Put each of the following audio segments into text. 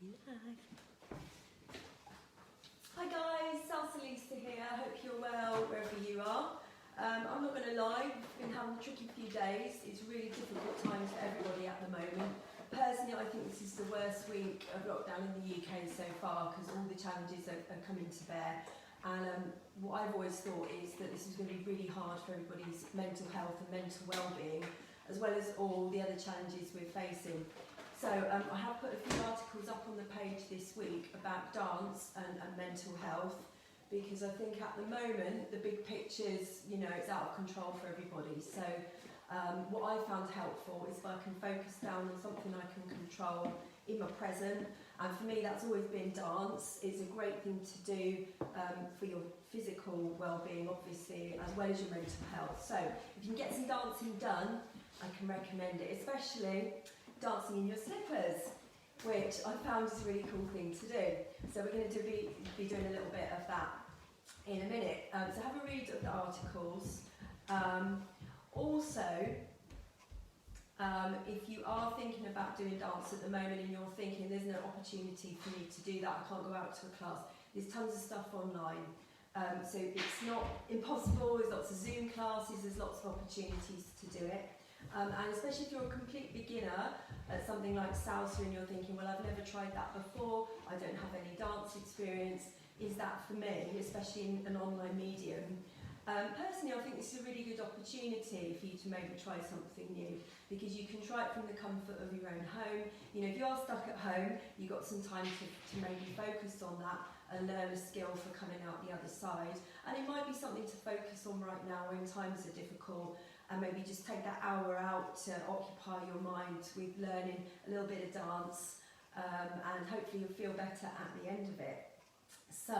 Live. Hi guys, SalsaLisa here. I hope you're well wherever you are. I'm not going to lie, I've been having a tricky few days. It's really difficult times for everybody at the moment. Personally, I think this is the worst week of lockdown in the UK so far because all the challenges are coming to bear. And what I've always thought is that this is going to be really hard for everybody's mental health and mental well-being, as well as all the other challenges we're facing. So I have put a few articles up on the page this week about dance and mental health, because I think at the moment the big picture's, it's out of control for everybody. So what I found helpful is if I can focus down on something I can control in my present, and for me that's always been dance. It's a great thing to do for your physical well-being, obviously, as well as your mental health. So if you can get some dancing done, I can recommend it, especially dancing in your slippers, which I found is a really cool thing to do. So we're going to be doing a little bit of that in a minute. So have a read of the articles. If you are thinking about doing dance at the moment and you're thinking there's no opportunity for me to do that, I can't go out to a class, there's tons of stuff online. So it's not impossible, there's lots of Zoom classes, there's lots of opportunities to do it. And especially if you're a complete beginner at something like salsa and you're thinking, well, I've never tried that before, I don't have any dance experience, is that for me, especially in an online medium? Personally, I think this is a really good opportunity for you to maybe try something new, because you can try it from the comfort of your own home. If you are stuck at home, you've got some time to maybe focus on that and learn a skill for coming out the other side. And it might be something to focus on right now when times are difficult, and maybe just take that hour out to occupy your mind with learning a little bit of dance, and hopefully you'll feel better at the end of it. So,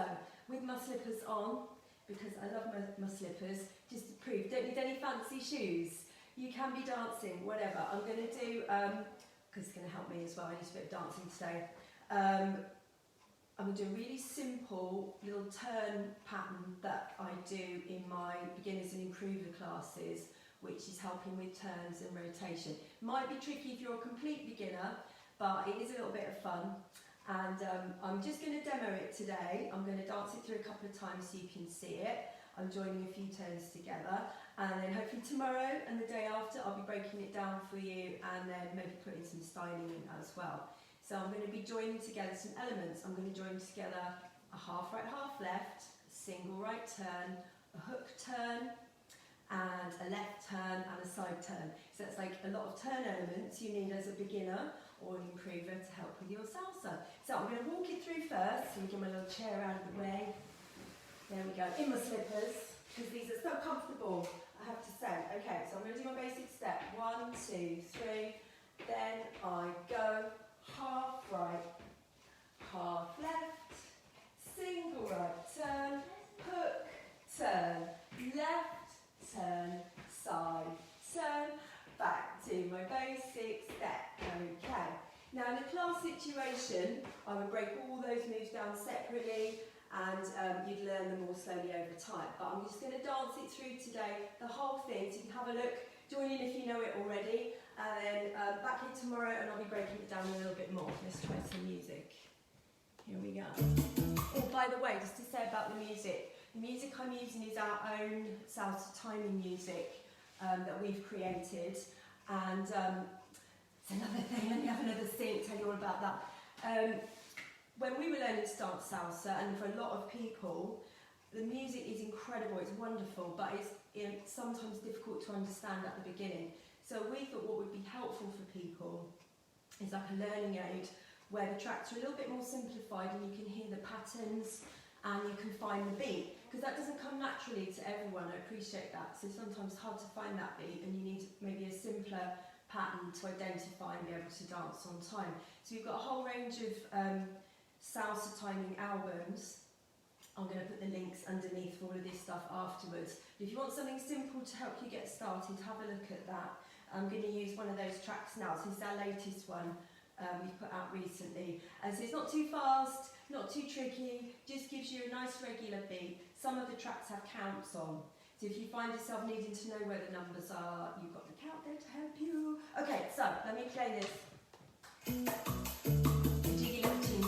with my slippers on, because I love my slippers, just to prove, don't need any fancy shoes. You can be dancing, whatever. I'm going to do, because it's going to help me as well, I need a bit of dancing today. I'm going to do a really simple little turn pattern that I do in my beginners and improver classes, which is helping with turns and rotation. Might be tricky if you're a complete beginner, but it is a little bit of fun. And I'm just going to demo it today. I'm going to dance it through a couple of times so you can see it. I'm joining a few turns together, and then hopefully tomorrow and the day after I'll be breaking it down for you, and then maybe putting some styling in as well. So I'm going to be joining together some elements. I'm going to join together a half right, half left, a single right turn, a hook turn, and a left turn and a side turn. So it's like a lot of turn elements you need as a beginner or an improver to help with your salsa. So I'm going to walk it through first. So we get my little chair out of the way. There we go, in my slippers, because these are so comfortable, I have to say. Okay, so I'm going to do my basic step. 1, 2, 3. Then I go half right, half left, single right turn, hook, turn, left, turn, side, turn, back to my basic step. Okay. Now in a class situation, I would break all those moves down separately, and you'd learn them all slowly over time. But I'm just going to dance it through today, the whole thing, so you can have a look, join in if you know it already, and then back in tomorrow and I'll be breaking it down a little bit more. Let's try some music. Here we go. Oh, by the way, just to say about the music I'm using is our own salsa timing music that we've created, and it's another thing, let me have another think, tell you all about that. When we were learning to dance salsa, and for a lot of people, the music is incredible, it's wonderful, but it's sometimes difficult to understand at the beginning. So we thought what would be helpful for people is like a learning aid where the tracks are a little bit more simplified and you can hear the patterns and you can find the beat, because that doesn't come naturally to everyone, I appreciate that. So sometimes it's hard to find that beat and you need maybe a simpler pattern to identify and be able to dance on time. So we've got a whole range of salsa timing albums. I'm going to put the links underneath for all of this stuff afterwards. But if you want something simple to help you get started, have a look at that. I'm going to use one of those tracks now. So this is our latest one we've put out recently. And so it's not too fast, not too tricky, just gives you a nice regular beat. Some of the tracks have counts on. So if you find yourself needing to know where the numbers are, you've got the count there to help you. Okay, so let me play this. Jiggy little chin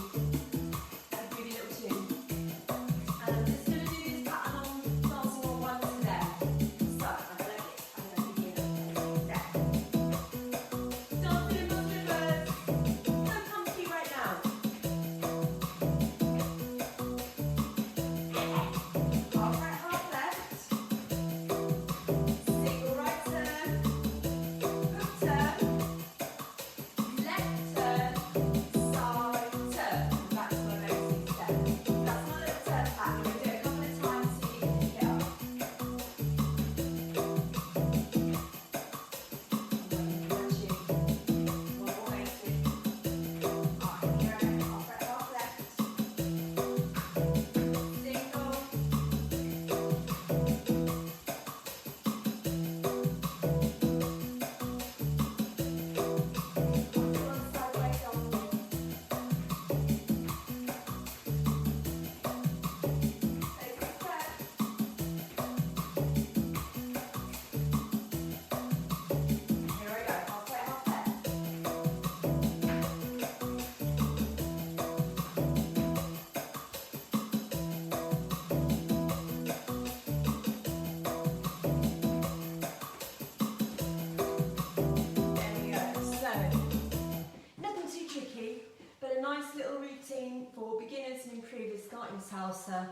But a nice little routine for beginners and improvers starting salsa.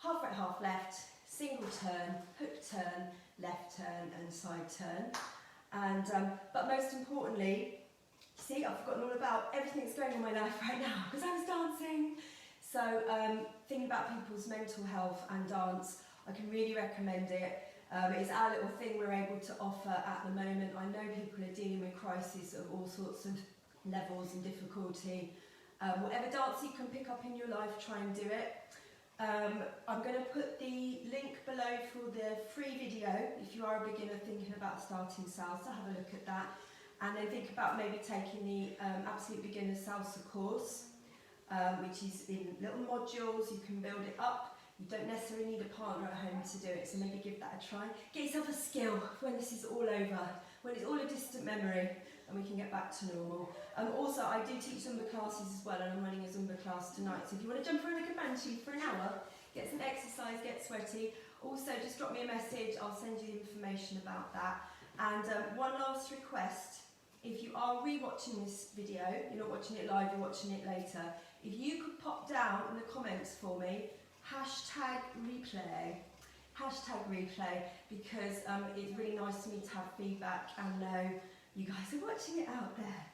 Half right, half left, single turn, hook turn, left turn and side turn. And but most importantly, see, I've forgotten all about everything that's going on in my life right now because I was dancing. So thinking about people's mental health and dance, I can really recommend it. It's our little thing we're able to offer at the moment. I know people are dealing with crises of all sorts of levels and difficulty. Whatever dance you can pick up in your life, try and do it. I'm going to put the link below for the free video. If you are a beginner thinking about starting salsa, have a look at that. And then think about maybe taking the Absolute Beginner Salsa course, which is in little modules. You can build it up. You don't necessarily need a partner at home to do it, so maybe give that a try. Get yourself a skill when this is all over, when it's all a distant memory and we can get back to normal. Also, I do teach Zumba classes as well, and I'm running a Zumba class tonight, so if you want to jump around like a banshee for an hour, get some exercise, get sweaty. Also, just drop me a message, I'll send you the information about that. And one last request, if you are re-watching this video, you're not watching it live, you're watching it later, if you could pop down in the comments for me, #replay, because it's really nice for me to have feedback and know you guys are watching it out there.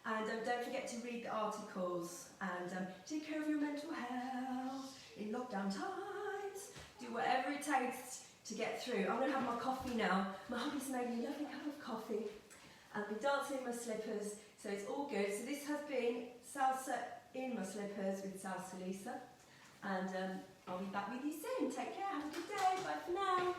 And don't forget to read the articles and take care of your mental health in lockdown times. Do whatever it takes to get through. I'm going to have my coffee now. My hubby's made me a lovely cup of coffee. I'll be dancing in my slippers, so it's all good. So this has been Salsa in my slippers with SalsaLisa. And I'll be back with you soon. Take care, have a good day, bye for now.